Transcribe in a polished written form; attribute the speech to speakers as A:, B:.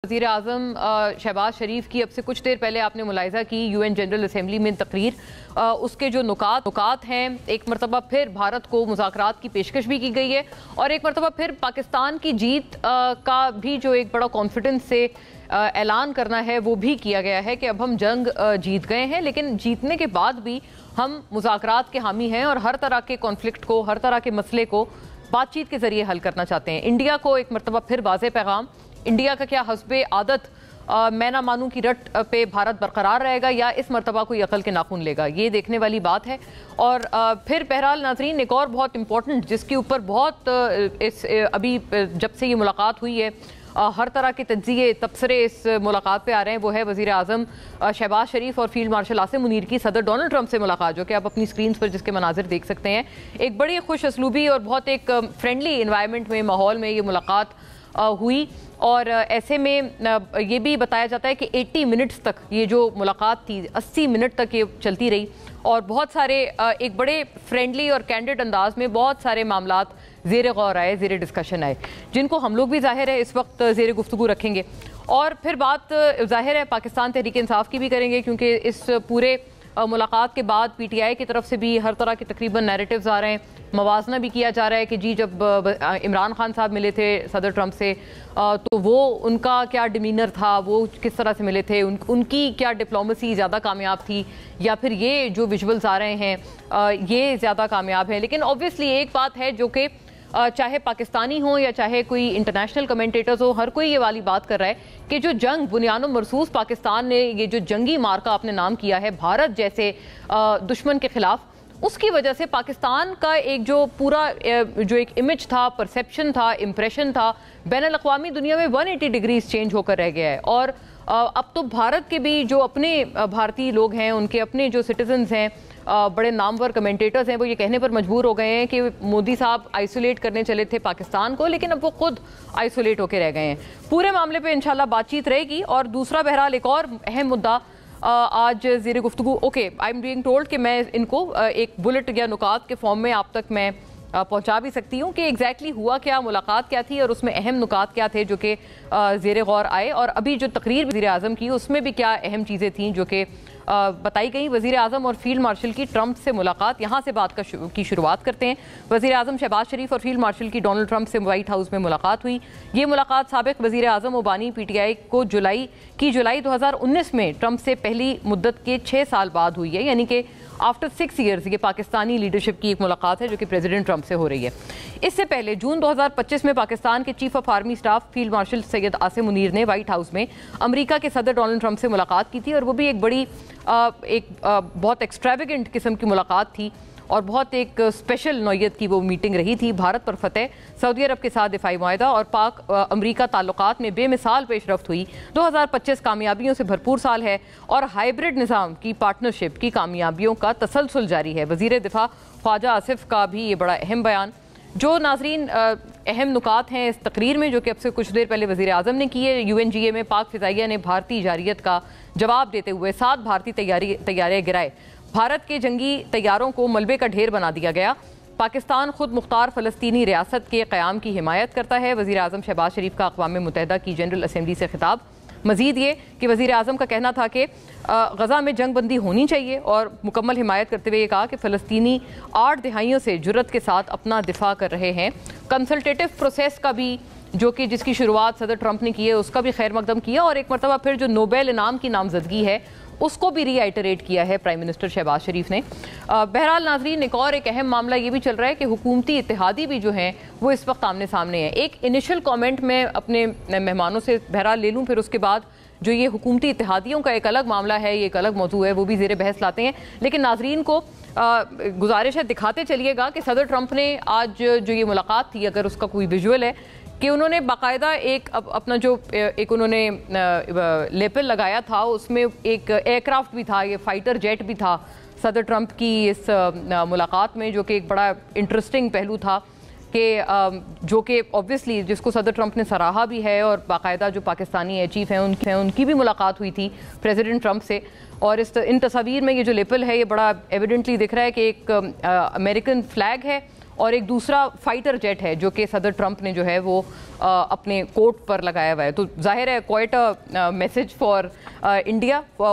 A: वज़ीर आज़म शहबाज शरीफ की अब से कुछ देर पहले आपने मुलाहिज़ा की यूएन जनरल असेंबली में तकरीर, उसके जो नुकात हैं, एक मरतबा फिर भारत को मुज़ाकरात की पेशकश भी की गई है और एक मरतबा फिर पाकिस्तान की जीत का भी जो एक बड़ा कॉन्फिडेंस से ऐलान करना है वो भी किया गया है कि अब हम जंग जीत गए हैं, लेकिन जीतने के बाद भी हम मुज़ाकरात के हामी हैं और हर तरह के कॉन्फ्लिक्ट को, हर तरह के मसले को बातचीत के ज़रिए हल करना चाहते हैं। इंडिया को एक मरतबा फिर वाज़ेह पैगाम, इंडिया का क्या हस्बे आदत मैं ना मानूं की रट पे भारत बरकरार रहेगा या इस मरतबा कोई अकल के नाखून लेगा, ये देखने वाली बात है। और फिर बहरहाल नाज़रीन, एक और बहुत इंपॉर्टेंट जिसके ऊपर बहुत अभी जब से ये मुलाकात हुई है हर तरह के तज्ज़िये तबसरे इस मुलाकात पे आ रहे हैं, वो है वज़ीर आज़म शहबाज शरीफ और फील्ड मार्शल आसिम मुनीर की सदर डोनाल्ड ट्रंप से मुलाकात, जो कि आप अपनी स्क्रीन पर जिसके मनाजिर देख सकते हैं। एक बड़ी खुश असलूबी और बहुत एक फ्रेंडली इन्वायरमेंट में, माहौल में ये मुलाकात हुई और ऐसे में ये भी बताया जाता है कि 80 मिनट्स तक ये जो मुलाकात थी, 80 मिनट तक ये चलती रही और बहुत सारे एक बड़े फ्रेंडली और कैंडिड अंदाज में बहुत सारे मामलात ज़ेर गौर आए, ज़ेर डिस्कशन आए, जिनको हम लोग भी ज़ाहिर है इस वक्त ज़ेर गुफ्तगू रखेंगे। और फिर बात ज़ाहिर है पाकिस्तान तहरीक इंसाफ की भी करेंगे, क्योंकि इस पूरे मुलाकात के बाद पीटीआई की तरफ से भी हर तरह के तकरीबन नैरेटिव्स आ रहे हैं, मवाजना भी किया जा रहा है कि जी जब इमरान खान साहब मिले थे सदर ट्रंप से तो वो उनका क्या डिमीनर था, वो किस तरह से मिले थे, उनकी क्या डिप्लोमेसी ज़्यादा कामयाब थी या फिर ये जो विजुअल्स आ रहे हैं ये ज़्यादा कामयाब है। लेकिन ऑब्वियसली एक बात है जो कि चाहे पाकिस्तानी हो या चाहे कोई इंटरनेशनल कमेंटेटर्स हो, हर कोई ये वाली बात कर रहा है कि जो जंग बुनियाद मरसूस पाकिस्तान ने ये जो जंगी मार्का अपने नाम किया है भारत जैसे दुश्मन के खिलाफ, उसकी वजह से पाकिस्तान का एक जो पूरा जो एक इमेज था, परसेप्शन था, इम्प्रेशन था, बैनुल अक़वामी दुनिया में 180 डिग्रीज चेंज होकर रह गया है। और अब तो भारत के भी जो अपने भारतीय लोग हैं, उनके अपने जो सिटीजन्स हैं, बड़े नामवर कमेंटेटर्स हैं, वो ये कहने पर मजबूर हो गए हैं कि मोदी साहब आइसोलेट करने चले थे पाकिस्तान को, लेकिन अब वो खुद आइसोलेट होकर रह गए हैं। पूरे मामले पे इंशाल्लाह बातचीत रहेगी। और दूसरा बहरहाल एक और अहम मुद्दा आज ज़ेर गुफ्तगू, okay I am being told कि मैं इनको एक बुलेट या नुकात के फॉर्म में आप तक मैं पहुंचा भी सकती हूँ कि एग्जैक्टली हुआ क्या, मुलाकात क्या थी और उसमें अहम नुकात क्या थे जो कि ज़ेर गौर आए, और अभी जो तकरीर वज़ीर आज़म की उसमें भी क्या अहम चीज़ें थीं जो कि बताई गई। वज़ीर आज़म और फील्ड मार्शल की ट्रंप से मुलाकात, यहाँ से बात की शुरुआत करते हैं। वज़ीर आज़म शहबाज शरीफ और फील्ड मार्शल की डोनाल्ड ट्रंप से वाइट हाउस में मुलाकात हुई। ये मुलाकात साबिक़ वज़ीर आज़म और बानी पीटीआई को जुलाई 2019 में ट्रंप से पहली मुद्दत के 6 साल बाद हुई है, यानी कि आफ्टर 6 ईयर्स ये पाकिस्तानी लीडरशिप की एक मुलाकात है जो कि प्रेसिडेंट ट्रंप से हो रही है। इससे पहले जून 2025 में पाकिस्तान के chief of army staff field marshal Syed Asim Munir ने व्हाइट हाउस में अमेरिका के सदर डोनाल्ड ट्रंप से मुलाकात की थी और वो भी एक बड़ी बहुत एक्स्ट्रावेगेंट किस्म की मुलाकात थी और बहुत एक स्पेशल नौयत की वो मीटिंग रही थी। भारत पर फतेह, सऊदी अरब के साथ दिफाई मुआहदा और पाक अमरीका ताल्लुकात में बेमिसाल पेशरफ्त हुई। 2025 कामयाबियों से भरपूर साल है और हाइब्रिड निज़ाम की पार्टनरशिप की कामयाबियों का तसलसल जारी है। वज़ीर दिफा ख्वाजा आसिफ का भी ये बड़ा अहम बयान। जो नाजरीन अहम नुकात हैं इस तकरीर में जो कि अब से कुछ देर पहले वज़ीर आज़म ने की है, UNGA में पाक फ़िज़ाइया ने भारतीय जारियत का जवाब देते हुए 7 भारतीय तैयारे गिराए। भारत के जंगी तैयारों को मलबे का ढेर बना दिया गया। पाकिस्तान खुद मुख्तार फ़लस्तीनी रियासत के क़याम की हिमायत करता है। वज़ीर आज़म शहबाज शरीफ का अक़वाम मुत्तहिदा की जनरल असेंबली से खिताब। मज़ीद ये कि वज़ीर आज़म का कहना था कि गज़ा में जंग बंदी होनी चाहिए और मुकम्मल हिमायत करते हुए ये कहा कि फ़लस्तीनी 8 दिहाइयों से जुर्रत के साथ अपना दिफा कर रहे हैं। कंसल्टेटिव प्रोसेस का भी जो कि जिसकी शुरुआत सदर ट्रंप ने की है उसका भी खैर मकदम किया और एक मरतबा फिर जो नोबेल इनाम की नामजदगी है उसको भी रीआइटरेट किया है प्राइम मिनिस्टर शहबाज शरीफ ने। बहरहाल नाजरीन, एक और एक अहम मामला ये भी चल रहा है कि हुकूमती इत्तेहादी भी जो हैं वो इस वक्त आमने सामने हैं। एक इनिशियल कमेंट मैं अपने मेहमानों से बहरहाल ले लूँ, फिर उसके बाद जो ये हुकूमती इत्तेहादियों का एक अलग मामला है, ये एक अलग मौजू है, वो भी ज़ेर बहस लाते हैं। लेकिन नाजरीन को गुजारिश है दिखाते चलिएगा कि सदर ट्रंप ने आज जो ये मुलाकात थी, अगर उसका कोई विजुअल है कि उन्होंने बाकायदा एक अपना जो एक उन्होंने लेपल लगाया था उसमें एक एयरक्राफ्ट भी था, ये फाइटर जेट भी था सदर ट्रंप की इस मुलाकात में, जो कि एक बड़ा इंटरेस्टिंग पहलू था कि जो कि ऑब्वियसली जिसको सदर ट्रंप ने सराहा भी है और बाकायदा जो पाकिस्तानी चीफ हैं उनकी भी मुलाकात हुई थी प्रेसिडेंट ट्रंप से। और इन तस्वीर में ये जो लेपल है ये बड़ा एविडेंटली दिख रहा है कि एक अमेरिकन फ्लैग है और एक दूसरा फाइटर जेट है जो कि सदर ट्रंप ने जो है वो अपने कोट पर लगाया हुआ है। तो जाहिर है quite a message for India.